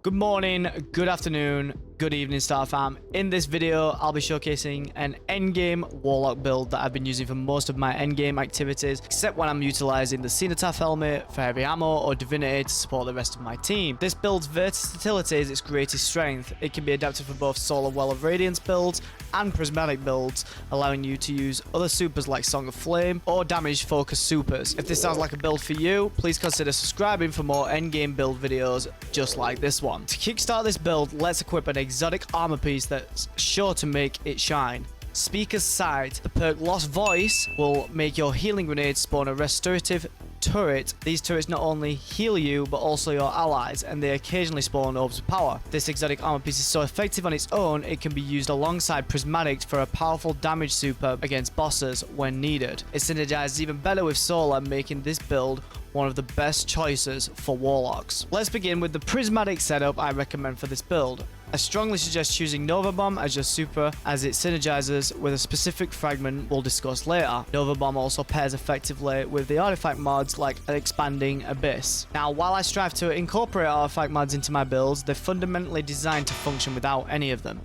Good morning, good afternoon, good evening, Star Fam. In this video, I'll be showcasing an endgame Warlock build that I've been using for most of my endgame activities, except when I'm utilizing the Cenotaph helmet for heavy ammo or Divinity to support the rest of my team. This build's versatility is its greatest strength. It can be adapted for both Solar Well of Radiance builds and Prismatic builds, allowing you to use other supers like Song of Flame or damage focused supers. If this sounds like a build for you, please consider subscribing for more endgame build videos just like this one. To kickstart this build, let's equip an exotic armor piece that's sure to make it shine. Speaker's Sight. The perk Lost Voice will make your healing grenade spawn a restorative turret. These turrets not only heal you but also your allies, and they occasionally spawn orbs of power. This exotic armor piece is so effective on its own, it can be used alongside Prismatic for a powerful damage super against bosses when needed. It synergizes even better with Solar, making this build one of the best choices for Warlocks. Let's begin with the Prismatic setup I recommend for this build. I strongly suggest choosing Nova Bomb as your super, as it synergizes with a specific fragment we'll discuss later. Nova Bomb also pairs effectively with the artifact mods like Expanding Abyss. Now, while I strive to incorporate artifact mods into my builds, they're fundamentally designed to function without any of them.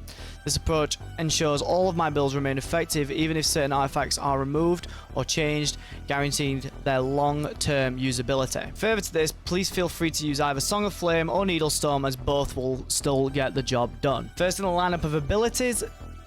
This approach ensures all of my builds remain effective even if certain artifacts are removed or changed, guaranteeing their long-term usability. Further to this, please feel free to use either Song of Flame or Needle Storm, as both will still get the job done. First in the lineup of abilities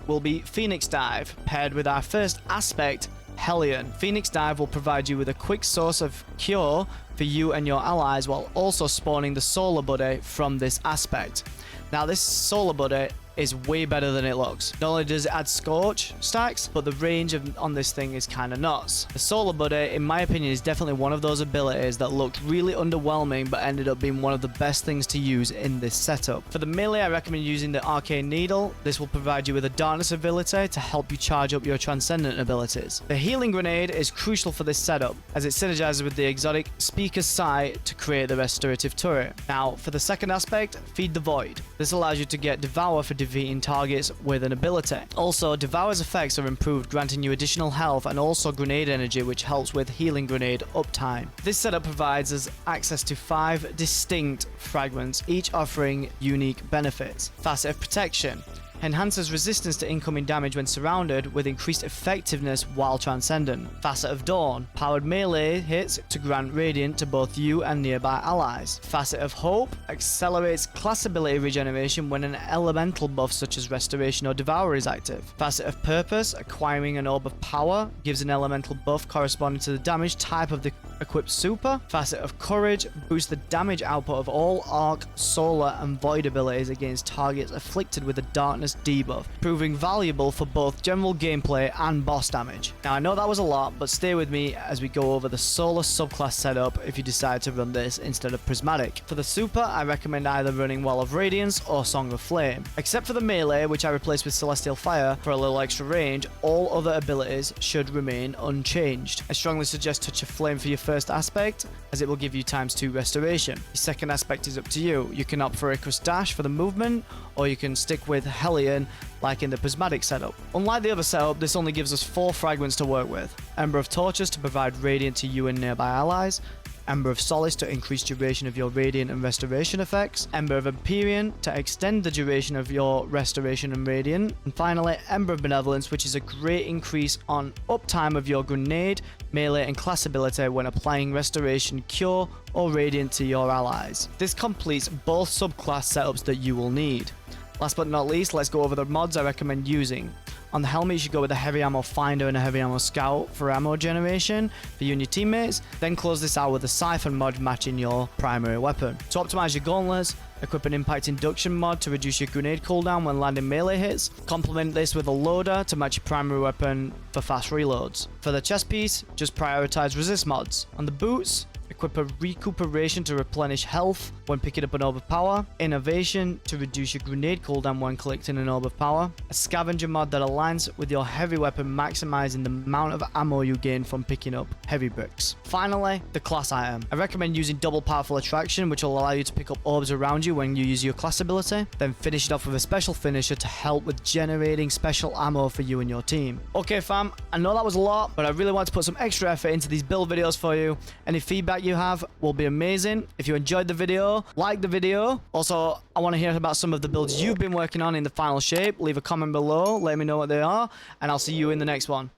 will be Phoenix Dive, paired with our first aspect, Hellion. Phoenix Dive will provide you with a quick source of cure for you and your allies, while also spawning the Solar Buddy from this aspect. Now, this Solar Buddy is way better than it looks. Not only does it add Scorch stacks, but the range on this thing is kind of nuts. The Solar Buddy, in my opinion, is definitely one of those abilities that looked really underwhelming but ended up being one of the best things to use in this setup. For the melee, I recommend using the Arcane Needle. This will provide you with a Darkness ability to help you charge up your Transcendent abilities. The Healing Grenade is crucial for this setup, as it synergizes with the exotic Speaker's Sight to create the restorative turret. Now, for the second aspect, Feed the Void. This allows you to get Devour for defeating targets with an ability. Also, Devour's effects are improved, granting you additional health and also grenade energy, which helps with healing grenade uptime. This setup provides us access to 5 distinct fragments, each offering unique benefits. Facet of Protection enhances resistance to incoming damage when surrounded, with increased effectiveness while transcendent. Facet of Dawn, powered melee hits to grant radiant to both you and nearby allies. Facet of Hope accelerates class ability regeneration when an elemental buff such as Restoration or Devour is active. Facet of Purpose, acquiring an orb of power gives an elemental buff corresponding to the damage type of the equipped super. Facet of Courage boosts the damage output of all Arc, Solar, and Void abilities against targets afflicted with a Darkness debuff, proving valuable for both general gameplay and boss damage. Now, I know that was a lot, but stay with me as we go over the Solar subclass setup if you decide to run this instead of Prismatic. For the super, I recommend either running Well of Radiance or Song of Flame. Except for the melee, which I replaced with Celestial Fire for a little extra range, all other abilities should remain unchanged. I strongly suggest Touch of Flame for your first aspect, as it will give you ×2 restoration. Your second aspect is up to you. You can opt for Icarus Dash for the movement, or you can stick with Hellion like in the Prismatic setup. Unlike the other setup, this only gives us 4 fragments to work with. Ember of Torches to provide radiant to you and nearby allies. Ember of Solace to increase duration of your radiant and restoration effects. Ember of Empyrean to extend the duration of your restoration and radiant. And finally, Ember of Benevolence, which is a great increase on uptime of your grenade, melee, and class ability when applying restoration, cure, or radiant to your allies. This completes both subclass setups that you will need. Last but not least, let's go over the mods I recommend using. On the helmet, you should go with a Heavy Ammo Finder and a Heavy Ammo Scout for ammo generation for you and your teammates. Then close this out with a Siphon mod matching your primary weapon. To optimize your gauntlets, equip an Impact Induction mod to reduce your grenade cooldown when landing melee hits. Complement this with a Loader to match your primary weapon for fast reloads. For the chest piece, just prioritize Resist mods. On the boots, equip a Recuperation to replenish health when picking up an Orb of Power, Innovation to reduce your grenade cooldown when collecting an Orb of Power, a Scavenger mod that aligns with your heavy weapon, maximizing the amount of ammo you gain from picking up heavy bricks. Finally, the class item. I recommend using Double Powerful Attraction, which will allow you to pick up orbs around you when you use your class ability, then finish it off with a special finisher to help with generating special ammo for you and your team. Okay fam, I know that was a lot, but I really want to put some extra effort into these build videos for you. Any feedback you you have will be amazing. If you enjoyed the video, like the video. Also, I want to hear about some of the builds you've been working on in the final shape. Leave a comment below, let me know what they are, and I'll see you in the next one.